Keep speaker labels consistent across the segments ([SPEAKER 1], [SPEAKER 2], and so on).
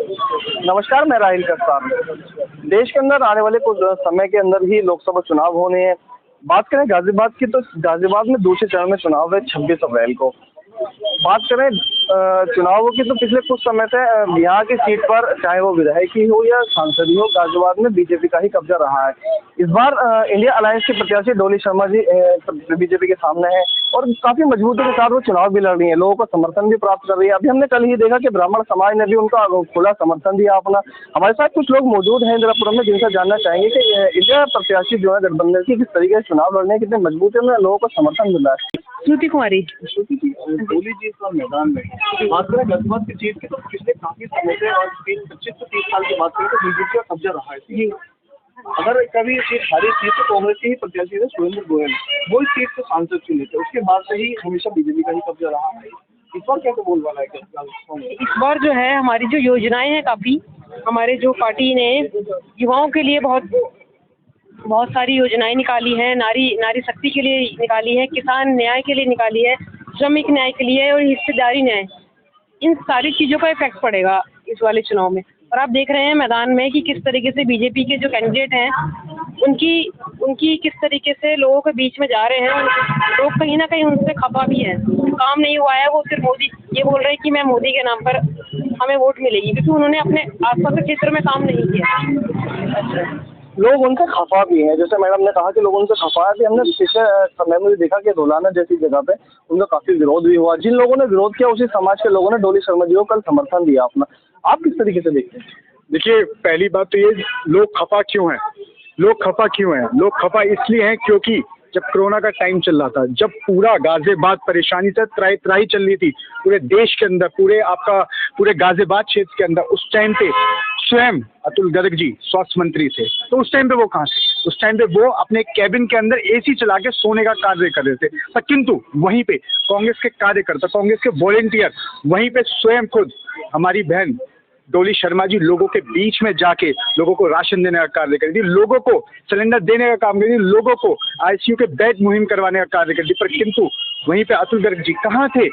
[SPEAKER 1] नमस्कार, मैं राहिल कस्तार। देश के अंदर आने वाले कुछ समय के अंदर ही लोकसभा चुनाव होने हैं। बात करें गाजियाबाद की, तो गाजियाबाद में दूसरे चरण में चुनाव है 26 अप्रैल को। बात करें चुनावों की, तो पिछले कुछ समय से यहाँ की सीट पर चाहे वो विधायकी हो या सांसद हो, गाजियाबाद में बीजेपी का ही कब्जा रहा है। इस बार इंडिया अलायंस के प्रत्याशी डॉली शर्मा जी बीजेपी के सामने है और काफी मजबूती के साथ वो चुनाव भी लड़ रही है, लोगों का समर्थन भी प्राप्त कर रही है। अभी हमने कल ही देखा कि ब्राह्मण समाज ने भी उनका खुला समर्थन दिया अपना। हमारे साथ कुछ लोग मौजूद हैं इंदिरापुरम में, जिनसे जानना चाहेंगे कि इंडिया प्रत्याशी जो है गठबंधन की किस तरीके से चुनाव लड़ने कितने मजबूती में लोगों को समर्थन मिल रहा है।
[SPEAKER 2] श्रुति कुमारी।
[SPEAKER 1] श्रुति जी, डोली जी इस बार मैदान में बात करें गाजियाबाद की जीत की, तो पिछले काफी समय से और 25 से 30 साल की बात करें तो बीजेपी का कब्जा रहा है जी। अगर कभी सीट हारी थी तो कांग्रेस के ही प्रत्याशी थे सुरेंद्र गोयल, वो इस सीट से सांसद चुने थे। उसके बाद से ही हमेशा बीजेपी का ही कब्जा रहा है। इस बार कैसे बोल वाला है?
[SPEAKER 2] इस बार जो है हमारी जो योजनाएं हैं, काफी हमारे जो पार्टी ने युवाओं के लिए बहुत सारी योजनाएं निकाली है। नारी शक्ति के लिए निकाली है, किसान न्याय के लिए निकाली है, श्रमिक न्याय के लिए और हिस्सेदारी न्याय। इन सारी चीजों का इफेक्ट पड़ेगा इस वाले चुनाव में। और आप देख रहे हैं मैदान में कि किस तरीके से बीजेपी के जो कैंडिडेट हैं उनकी किस तरीके से लोगों के बीच में जा रहे हैं। लोग कहीं ना कहीं उनसे खफा भी है। काम नहीं हुआ है, वो सिर्फ मोदी ये बोल रहे हैं कि मैं मोदी के नाम पर हमें वोट मिलेगी, क्योंकि उन्होंने अपने आसपास के क्षेत्र में काम नहीं किया।
[SPEAKER 1] लोग उनसे खफा भी हैं, जैसे मैडम ने कहा कि लोग उनसे खफा है। भी हमने पिछले समय में देखा कि रोलाना जैसी जगह पे उनका काफी विरोध भी हुआ। जिन लोगों ने विरोध किया, उसी समाज के लोगों ने डोली शर्मा जी को कल समर्थन दिया अपना। आप किस तरीके से देखते हैं?
[SPEAKER 3] देखिए, पहली बात तो ये, लोग खफा क्यों हैं? लोग खफा इसलिए हैं क्योंकि जब कोरोना का टाइम चल रहा था, जब पूरा गाजियाबाद परेशानी से त्राही चल रही थी पूरे देश के अंदर, पूरे गाजियाबाद क्षेत्र के अंदर, उस टाइम पे स्वयं अतुल गर्ग जी स्वास्थ्य मंत्री थे। तो उस टाइम पे वो कहाँ थे? उस टाइम पे वो अपने कैबिन के अंदर एसी चला के सोने का कार्य कर रहे थे। पर किंतु वहीं पे कांग्रेस के कार्यकर्ता, कांग्रेस के वॉलेंटियर, वहीं पे स्वयं खुद हमारी बहन डोली शर्मा जी लोगों के बीच में जाके लोगों को राशन देने का कार्य कर रही थी, लोगों को सिलेंडर देने का काम कर रही थी, लोगों को आईसीयू के बेड मुहिम करवाने का कार्य कर रही थी। पर किंतु वहीं पे अतुल गर्ग जी कहाँ थे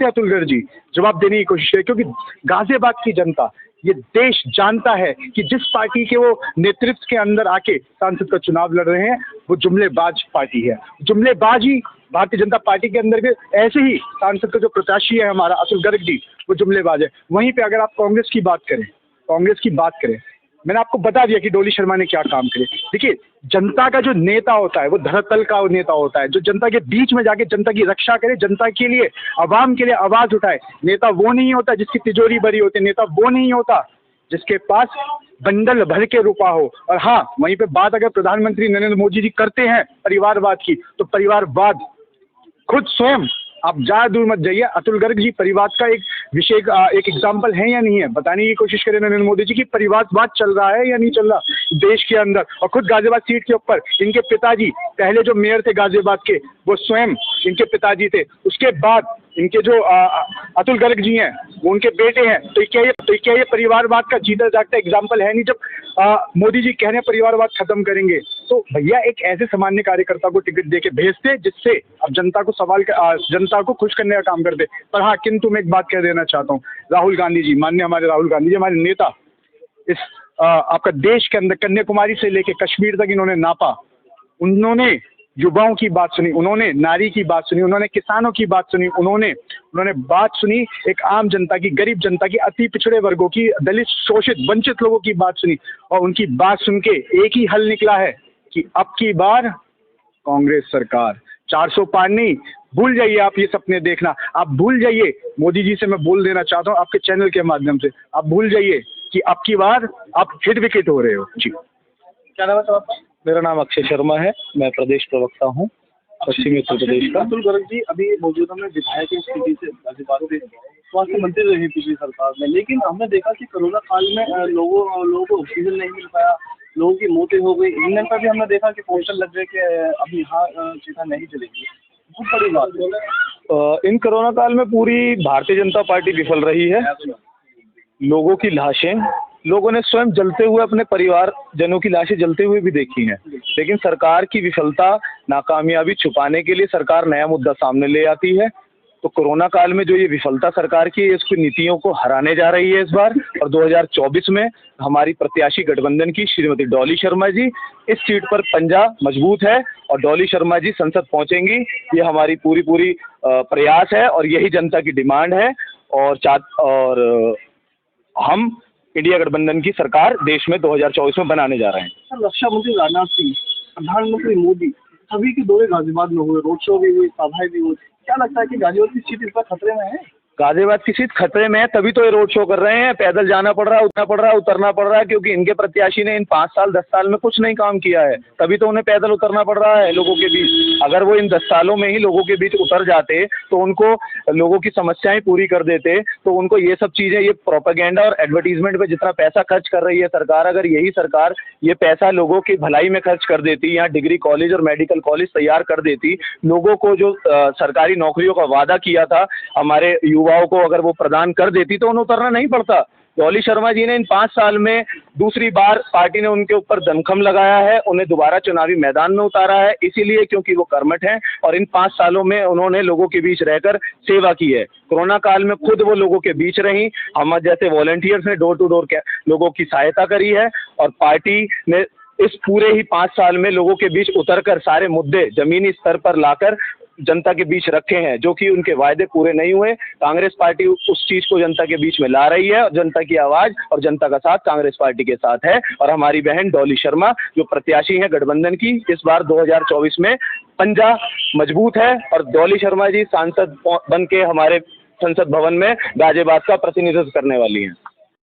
[SPEAKER 3] अतुल गर्ग जी? जवाब देने की कोशिश है, क्योंकि गाजियाबाद की जनता, ये देश जानता है कि जिस पार्टी के वो नेतृत्व के अंदर आके सांसद का चुनाव लड़ रहे हैं, वो जुमलेबाज पार्टी है। जुमलेबाज ही भारतीय जनता पार्टी के अंदर भी ऐसे ही सांसद का जो प्रत्याशी है हमारा अतुल गर्ग जी, वो जुमलेबाज है। वहीं पे अगर आप कांग्रेस की बात करें, मैंने आपको बता दिया कि डोली शर्मा ने क्या काम करे। देखिए, जनता का जो नेता होता है वो धरातल का नेता होता है, जो जनता के बीच में जाके जनता की रक्षा करे, जनता के लिए, आवाम के लिए आवाज उठाए। नेता वो नहीं होता जिसकी तिजोरी भरी होती है, नेता वो नहीं होता जिसके पास बंडल भर के रुपया हो। और हाँ, वहीं पे बात अगर प्रधानमंत्री नरेंद्र मोदी जी करते हैं परिवारवाद की, तो परिवारवाद खुद स्वयं, आप ज्यादा दूर मत जाइए, अतुल गर्ग जी परिवार का एक एग्जाम्पल है या नहीं है, बताने की कोशिश करें नरेंद्र मोदी जी की परिवारवाद चल रहा है या नहीं चल रहा देश के अंदर। और खुद गाजियाबाद सीट के ऊपर इनके पिताजी, पहले जो मेयर थे गाजियाबाद के, वो स्वयं इनके पिताजी थे। उसके बाद इनके जो अतुल गर्ग जी हैं, वो उनके बेटे हैं। तो क्या ये परिवारवाद का जीता जागता एग्जाम्पल है नहीं? जब मोदी जी कहने परिवारवाद खत्म करेंगे, तो भैया एक ऐसे सामान्य कार्यकर्ता को टिकट देके भेजते जिससे अब जनता को खुश करने का काम करते। पर हाँ, किंतु मैं एक बात कह देना चाहता हूँ, राहुल गांधी जी, माननीय हमारे राहुल गांधी जी, हमारे नेता, इस आपका देश के अंदर कन्याकुमारी से लेके कश्मीर तक इन्होंने नापा। उन्होंने युवाओं की बात सुनी, उन्होंने नारी की बात सुनी, उन्होंने किसानों की बात सुनी, उन्होंने बात सुनी एक आम जनता की, गरीब जनता की, अति पिछड़े वर्गों की, दलित, शोषित, वंचित लोगों की बात सुनी। और उनकी बात सुन के एक ही हल निकला है कि अब की बार कांग्रेस सरकार। 400 पार नहीं, भूल जाइए आप ये सपने देखना, आप भूल जाइए। मोदी जी से मैं बोल देना चाहता हूँ आपके चैनल के माध्यम से, आप भूल जाइए कि अब की बार आप हिट विकेट हो रहे हो जी।
[SPEAKER 1] क्या नाम है साहब आपका?
[SPEAKER 4] मेरा नाम अक्षय शर्मा है, मैं प्रदेश प्रवक्ता हूँ पश्चिमी उत्तर प्रदेश का।
[SPEAKER 1] अतुल गर्ग जी अभी मौजूदा में विधायक की स्थिति से गाजियाबाद से स्वास्थ्य मंत्री रहे पिछली सरकार में, लेकिन हमने देखा कि कोरोना काल में लोगों को ऑक्सीजन नहीं मिल पाया, लोगों की मौतें हो गई। इंग्लैंड पर भी हमने देखा कि पोस्टर लग गए कि अब यहाँ सीधा नहीं चलेगी। बहुत बड़ी बात है।
[SPEAKER 4] इन कोरोना काल में पूरी भारतीय जनता पार्टी विफल रही है। लोगों की लाशें, लोगों ने स्वयं जलते हुए, अपने परिवारजनों की लाशें जलते हुए भी देखी हैं, लेकिन सरकार की विफलता, नाकामयाबी छुपाने के लिए सरकार नया मुद्दा सामने ले आती है। तो कोरोना काल में जो ये विफलता सरकार की है, इसकी नीतियों को हराने जा रही है इस बार, और 2024 में हमारी प्रत्याशी गठबंधन की श्रीमती डॉली शर्मा जी, इस सीट पर पंजा मजबूत है और डॉली शर्मा जी संसद पहुंचेंगी, ये हमारी पूरी प्रयास है और यही जनता की डिमांड है। और हम इंडिया गठबंधन की सरकार देश में 2024 में बनाने जा रहे हैं।
[SPEAKER 1] सर, रक्षा मंत्री राजनाथ सिंह, प्रधानमंत्री मोदी सभी के दौरे गाजियाबाद में हुए, रोड शो भी हुई, सभाएं भी हुई। क्या लगता है कि गाजियाबाद की सीट इस बार खतरे में है?
[SPEAKER 4] गाजियाबाद की सीट खतरे में है, तभी तो ये रोड शो कर रहे हैं। पैदल जाना पड़ रहा है, उतरना पड़ रहा है, क्योंकि इनके प्रत्याशी ने इन 5 साल 10 साल में कुछ नहीं काम किया है, तभी तो उन्हें पैदल उतरना पड़ रहा है लोगों के बीच। अगर वो इन 10 सालों में ही लोगों के बीच उतर जाते तो उनको लोगों की समस्याएं पूरी कर देते, तो उनको ये सब चीजें, ये प्रोपेगेंडा और एडवर्टीजमेंट पे जितना पैसा खर्च कर रही है सरकार, अगर यही सरकार ये पैसा लोगों की भलाई में खर्च कर देती, यहाँ डिग्री कॉलेज और मेडिकल कॉलेज तैयार कर देती, लोगों को जो सरकारी नौकरियों का वादा किया था हमारे युवाओं को अगर वो प्रदान कर देती, तो उन्हें उतरना नहीं पड़ता। डॉली शर्मा जी ने इन 5 साल में दूसरी बार पार्टी ने उनके ऊपर दमखम लगाया है, उन्हें दोबारा चुनावी मैदान में उतारा है, इसीलिए क्योंकि वो कर्मठ हैं और इन 5 सालों में उन्होंने लोगों के बीच रहकर सेवा की है। कोरोना काल में खुद वो लोगों के बीच रही, हम जैसे वॉलंटियर्स ने डोर टू डोर लोगों की सहायता करी है और पार्टी ने इस पूरे ही 5 साल में लोगों के बीच उतरकर सारे मुद्दे जमीनी स्तर पर लाकर जनता के बीच रखे हैं, जो कि उनके वायदे पूरे नहीं हुए। कांग्रेस पार्टी उस चीज को जनता के बीच में ला रही है और जनता की आवाज और जनता का साथ कांग्रेस पार्टी के साथ है। और हमारी बहन डॉली शर्मा जो प्रत्याशी है गठबंधन की, इस बार 2024 में पंजा मजबूत है और डॉली शर्मा जी सांसद बन के हमारे संसद भवन में गाजियाबाद का प्रतिनिधित्व करने वाली हैं।